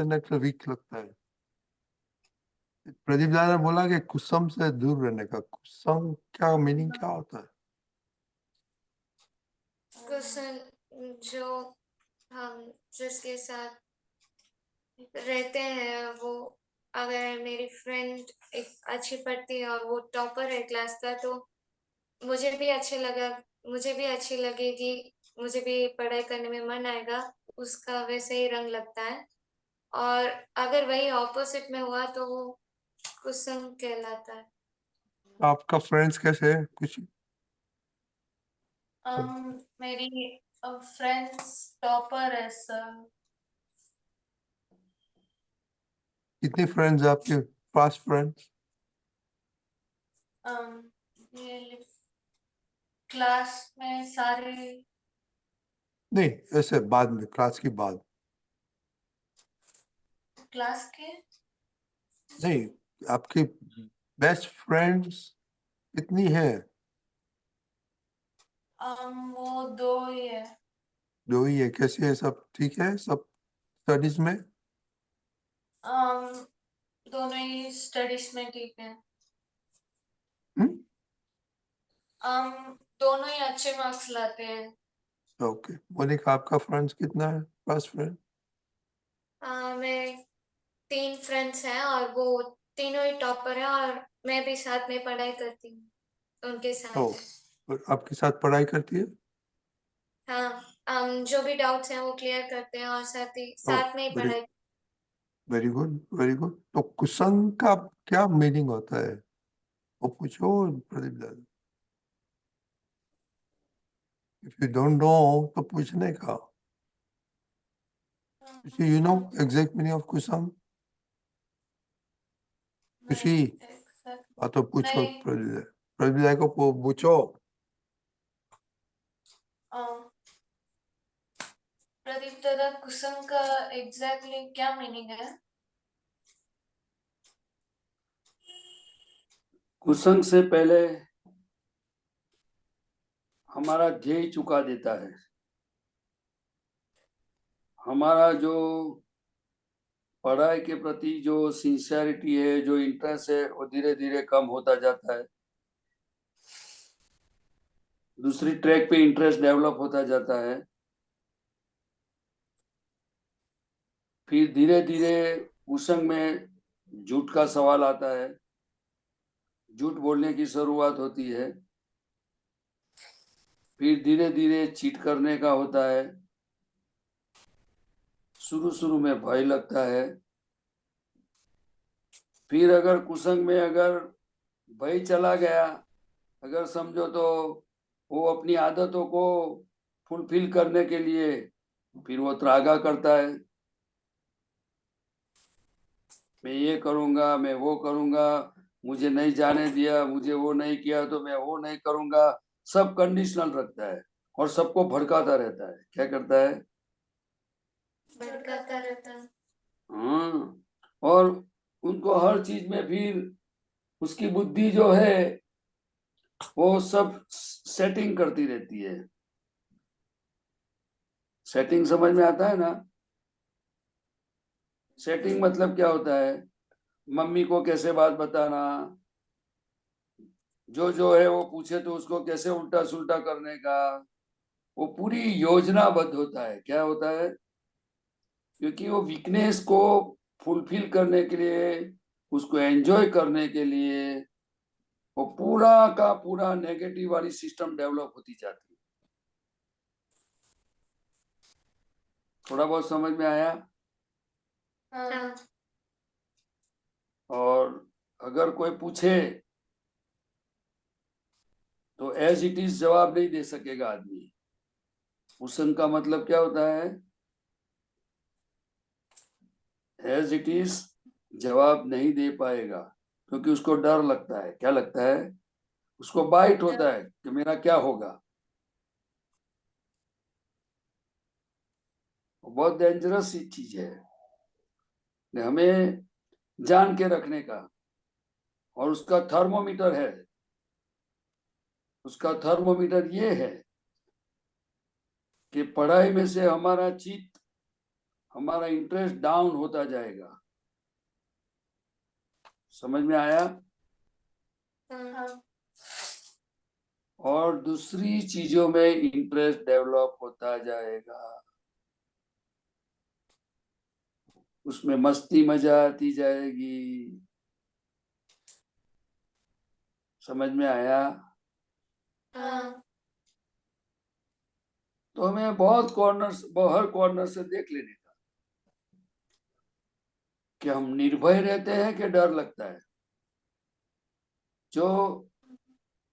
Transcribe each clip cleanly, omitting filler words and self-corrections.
Internet week लगता है। प्रदीप दादा ने बोला कि कुसुम से दूर रहने का। कुसुम क्या मीनिंग क्या होता है? कुसुम जो हम जिसके साथ रहते हैं वो, अगर मेरी फ्रेंड एक अच्छी पढ़ती है और वो टॉपर है क्लास का, तो मुझे भी मुझे भी अच्छी लगेगी, मुझे भी पढ़ाई करने में मन आएगा, उसका वैसे ही रंग लगता है। और अगर वही ऑपोजिट में हुआ तो वो कुसुम कहलाता है। आपका फ्रेंड्स कैसे है कुछ? मेरी फ्रेंड्स टॉपर है सर। कितने फ्रेंड्स आपके पास फ्रेंड्स? ये क्लास में सारे। नहीं, ऐसे बाद में, क्लास के बाद। क्लास के नहीं, आपके बेस्ट फ्रेंड्स कितनी है? वो दो ही है। दो ही है? कैसे है? सब ठीक है सब स्टडीज में? दोनों ही स्टडीज में ठीक है। हम्म? दोनों ही अच्छे मार्क्स लाते हैं। ओके। मोनिका, आपका फ्रेंड्स कितना है, बेस्ट फ्रेंड? मेरे 3 फ्रेंड्स हैं और वो तीनों ही टॉपर हैं, और मैं भी साथ में पढ़ाई करती हूँ उनके ओ, साथ। और आपके साथ पढ़ाई करती है? हाँ, जो भी डाउट्स हैं वो क्लियर करते हैं और ओ, साथ में ही वेरी पढ़ाई। Very good, very good. तो कुसंग का क्या मीनिंग होता है, वो पूछो प्रदीप दादा। इफ यू डोंट नो तो पूछने का। You know exact meaning of कुसंग? खुशी? नहीं exact- हाँ तो पूछो नहीं। प्रदीप दादा। प्रदीप दादा को पूछो। प्रदीप दादा, कुसुम का एग्जैक्टली क्या मीनिंग है? कुसंग से पहले हमारा ध्येय चुका देता है। हमारा जो पढ़ाई के प्रति जो सिंसियरिटी है, जो इंटरेस्ट है, वो धीरे धीरे कम होता जाता है। दूसरी ट्रैक पे इंटरेस्ट डेवलप होता जाता है। फिर धीरे धीरे कुसंग में झूठ का सवाल आता है। झूठ बोलने की शुरुआत होती है। फिर धीरे धीरे चीट करने का होता है। शुरू शुरू में भय लगता है। फिर अगर कुसंग में अगर भय चला गया, अगर समझो तो वो अपनी आदतों को फुलफिल करने के लिए फिर वो त्रागा करता है। मैं ये करूंगा, मैं वो करूंगा, मुझे नहीं जाने दिया, मुझे वो नहीं किया तो मैं वो नहीं करूंगा। सब कंडीशनल रखता है और सबको भड़काता रहता है। क्या करता है? भटकाता रहता है। हाँ। और उनको हर चीज में फिर उसकी बुद्धि जो है वो सब सेटिंग करती रहती है। सेटिंग समझ में आता है ना? सेटिंग मतलब क्या होता है? मम्मी को कैसे बात बताना, जो है वो पूछे तो उसको कैसे उल्टा सुल्टा करने का, वो पूरी योजनाबद्ध होता है। क्या होता है? क्योंकि वो वीकनेस को फुलफिल करने के लिए, उसको एंजॉय करने के लिए वो पूरा का पूरा नेगेटिव वाली सिस्टम डेवलप होती जाती है। थोड़ा बहुत समझ में आया? हाँ। और अगर कोई पूछे तो एज इट इज जवाब नहीं दे सकेगा आदमी। क्वेश्चन का मतलब क्या होता है? एज इट इज जवाब नहीं दे पाएगा, क्योंकि उसको डर लगता है। क्या लगता है? उसको बाइट होता है कि मेरा क्या होगा। बहुत डेंजरस चीज है, हमें जान के रखने का। और उसका थर्मोमीटर है, उसका थर्मोमीटर ये है कि पढ़ाई में से हमारा चित्त, हमारा इंटरेस्ट डाउन होता जाएगा। समझ में आया? हाँ, और दूसरी चीजों में इंटरेस्ट डेवलप होता जाएगा, उसमें मस्ती मजा आती जाएगी। समझ में आया? हाँ, तो हमें हर कॉर्नर से देख लेने का कि हम निर्भय रहते हैं कि डर लगता है। जो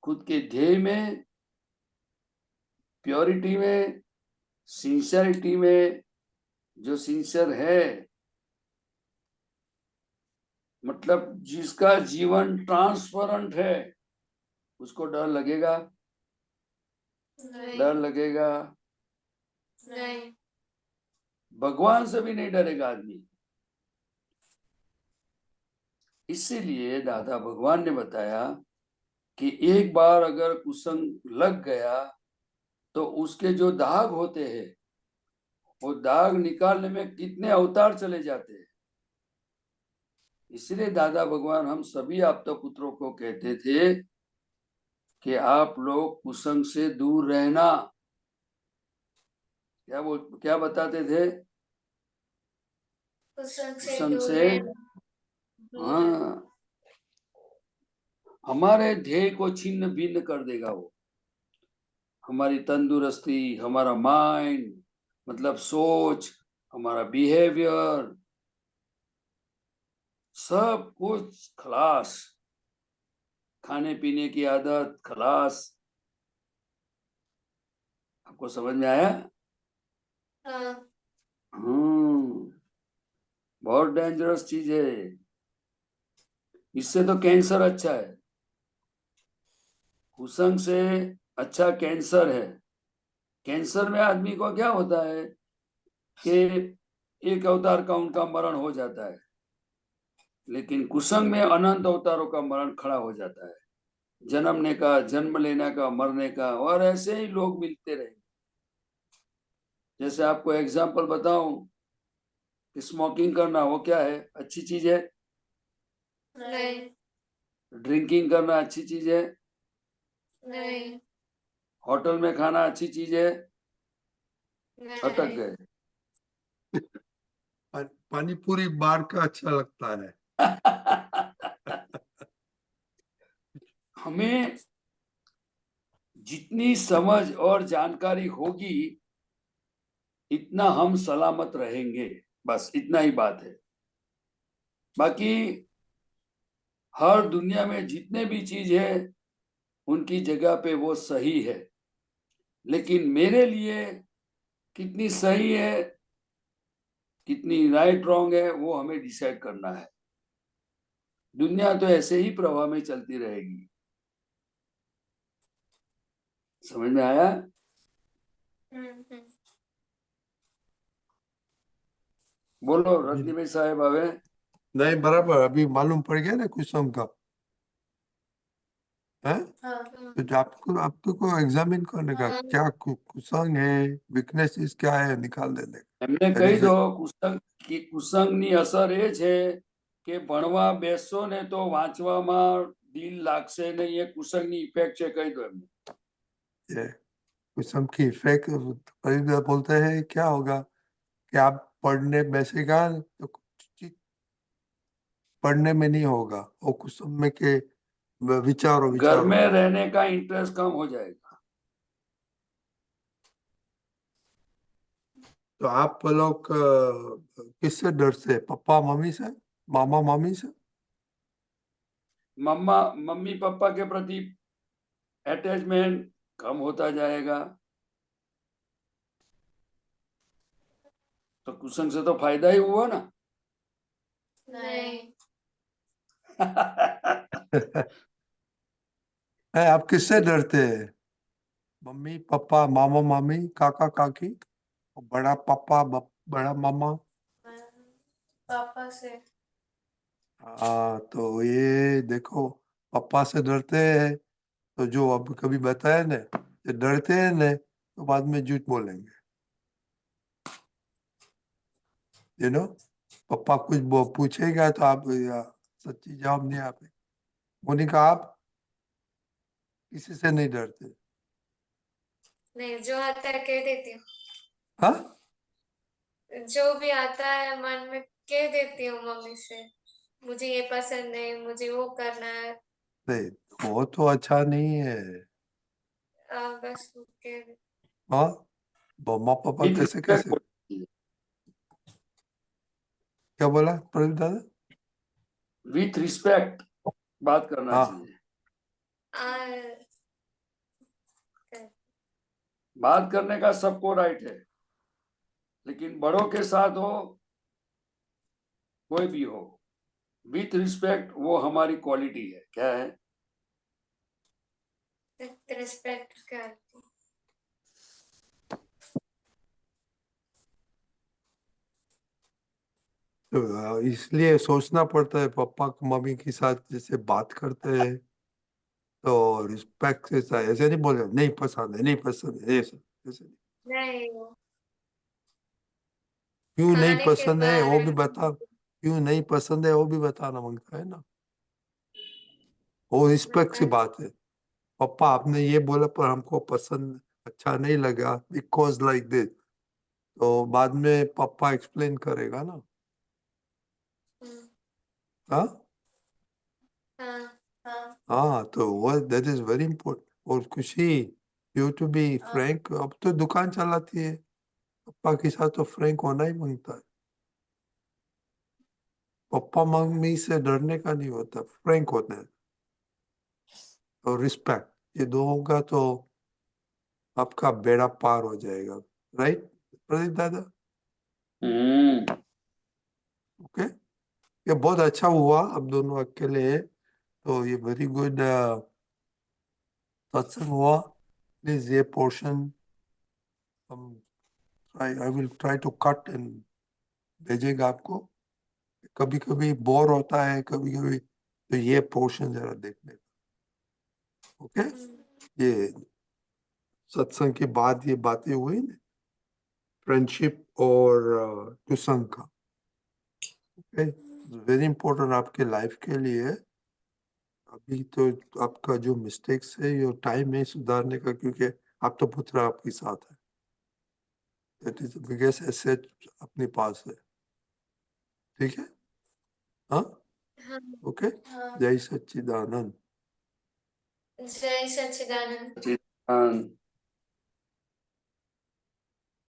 खुद के ध्येय में, प्योरिटी में, सिंसियरिटी में जो सिंसियर है, मतलब जिसका जीवन ट्रांसपेरेंट है, उसको डर लगेगा? नहीं, डर लगेगा? नहीं, भगवान से भी नहीं डरेगा आदमी। इसीलिए दादा भगवान ने बताया कि एक बार अगर कुसंग लग गया तो उसके जो दाग होते हैं, वो दाग निकालने में कितने अवतार चले जाते हैं। इसलिए दादा भगवान हम सभी आपता पुत्रों को कहते थे कि आप लोग कुसंग से दूर रहना। क्या बताते थे? कुसंग से कुसंग दूर से, रहना, दूर रहना। हाँ, हमारे ध्येय को छिन्न भिन्न कर देगा वो। हमारी तंदुरुस्ती, हमारा माइंड, मतलब सोच, हमारा बिहेवियर, सब कुछ खलास। खाने पीने की आदत खलास। आपको समझ में आया? हाँ, बहुत डेंजरस चीज है। इससे तो कैंसर अच्छा है, कुसंग से अच्छा कैंसर है। कैंसर में आदमी को क्या होता है कि एक अवतार का उनका मरण हो जाता है, लेकिन कुसंग में अनंत अवतारों का मरण खड़ा हो जाता है। जन्मने का, जन्म लेने का, मरने का, और ऐसे ही लोग मिलते रहे। जैसे आपको एग्जाम्पल बताऊं कि स्मोकिंग करना वो क्या है? अच्छी चीज है? नहीं, ड्रिंकिंग करना अच्छी चीज है? नहीं, होटल में खाना अच्छी चीज है? अटक नहीं, गए। पानी पूरी बार का अच्छा लगता है। हमें जितनी समझ और जानकारी होगी, इतना हम सलामत रहेंगे। बस इतना ही बात है। बाकी हर दुनिया में जितने भी चीज है, उनकी जगह पे वो सही है, लेकिन मेरे लिए कितनी सही है, कितनी राइट रॉन्ग है, वो हमें डिसाइड करना है। दुनिया तो ऐसे ही प्रवाह में चलती रहेगी। समझ में आया? हम्म, बोलो रत्नी भाई साहब। आवे नहीं, बराबर, अभी मालूम पड़ गया ना कुसुम का है। हाँ, तो जो आपको आपको को एग्जामिन करने का हाँ, क्या कुसंग है, वीकनेसेस क्या है, निकाल देने એમને का। કહી દો કુસંગની અસર એ છે કે ભણવા બેસશો ને તો વાંચવામાં દિલ લાગશે નહીં, એ કુસંગની ઇફેક્ટ છે, કહી દો એમને। कुसुम की इफेक्ट बोलते हैं क्या होगा कि आप पढ़ने बैसेगा तो कुछ चीज पढ़ने में नहीं होगा, वो कुसुम में के विचारो घर विचारो में रहने का इंटरेस्ट कम हो जाएगा। तो आप लोग किससे डरते हैं? पापा मम्मी से, मामा मामी से? मम्मी पापा के प्रति अटैचमेंट कम होता जाएगा। तो कुसंग से तो फायदा ही हुआ ना। नहीं, आप किससे डरते हैं? मम्मी पापा, मामा मामी, काका काकी, बड़ा पापा, बड़ा मामा? पापा से। हाँ, तो ये देखो, पापा से डरते हैं तो जो अब कभी बताया ना, ये डरते हैं ना तो बाद में झूठ बोलेंगे। यू नो पापा कुछ पूछेगा तो आप सच्ची जवाब नहीं आप मोनिका आप किसी से नहीं डरते? नहीं, जो आता है कह देती हूँ। हाँ जो भी आता है मन में कह देती हूँ मम्मी से, मुझे ये पसंद नहीं, मुझे वो करना है। नहीं वो तो अच्छा नहीं है। बस वो कह दे- हाँ मम्मा पापा With कैसे respect, कैसे क्या बोला प्रदीप दादा? with respect बात करना हाँ चाहिए। आ, बात करने का सबको राइट है, लेकिन बड़ों के साथ हो, कोई भी हो, विथ रिस्पेक्ट वो हमारी क्वालिटी है। क्या है? रिस्पेक्ट करती हूँ। तो इसलिए सोचना पड़ता है पापा मम्मी के साथ जैसे बात करते हैं तो रिस्पेक्ट से ऐसे नहीं बोले नहीं पसंद है नहीं पसंद है ऐसे ऐसे नहीं। नहीं, वो क्यों नहीं खाने के पसंद है वो बारे भी बता, में क्यों नहीं पसंद है वो भी बताना मांगता है ना। वो रिस्पेक्ट की बताती बात है। पापा आपने ये बोला पर हमको पसंद अच्छा नहीं लगा बिकॉज लाइक दिस, तो बाद में पापा एक्सप्लेन करेगा ना। हूँ। हाँ हाँ, हाँ, हाँ तो वो दैट इज वेरी इंपॉर्टेंट। और खुशी यू टू बी फ्रैंक, अब तो दुकान चलाती है, पापा के साथ तो फ्रैंक होना ही मांगता है। पापा मम्मी से डरने का नहीं होता, फ्रैंक होता है। और रिस्पेक्ट ये दो होगा तो आपका बेड़ा पार हो जाएगा। राइट प्रदीप दादा? हम्म। ओके ये बहुत अच्छा हुआ अब दोनों अकेले हैं तो ये वेरी गुड सत्संग हुआ। प्लीज ये पोर्शन हम I will try to cut and भेजेगा आपको। कभी कभी बोर होता है कभी कभी तो ये पोर्शन जरा देखने ओके। ये सत्संग के बाद ये बातें हुई ना फ्रेंडशिप और कुसंग का, ओके वेरी इंपॉर्टेंट आपके लाइफ के लिए। अभी तो आपका जो मिस्टेक्स है ये टाइम है सुधारने का क्योंकि आप तो पुत्र आपके साथ है, that is the biggest asset अपने पास है। ठीक है हाँ हाँ, ओके हाँ। जय सच्चिदानंद। जय सच्चिदानंद। सच्चिदानंद।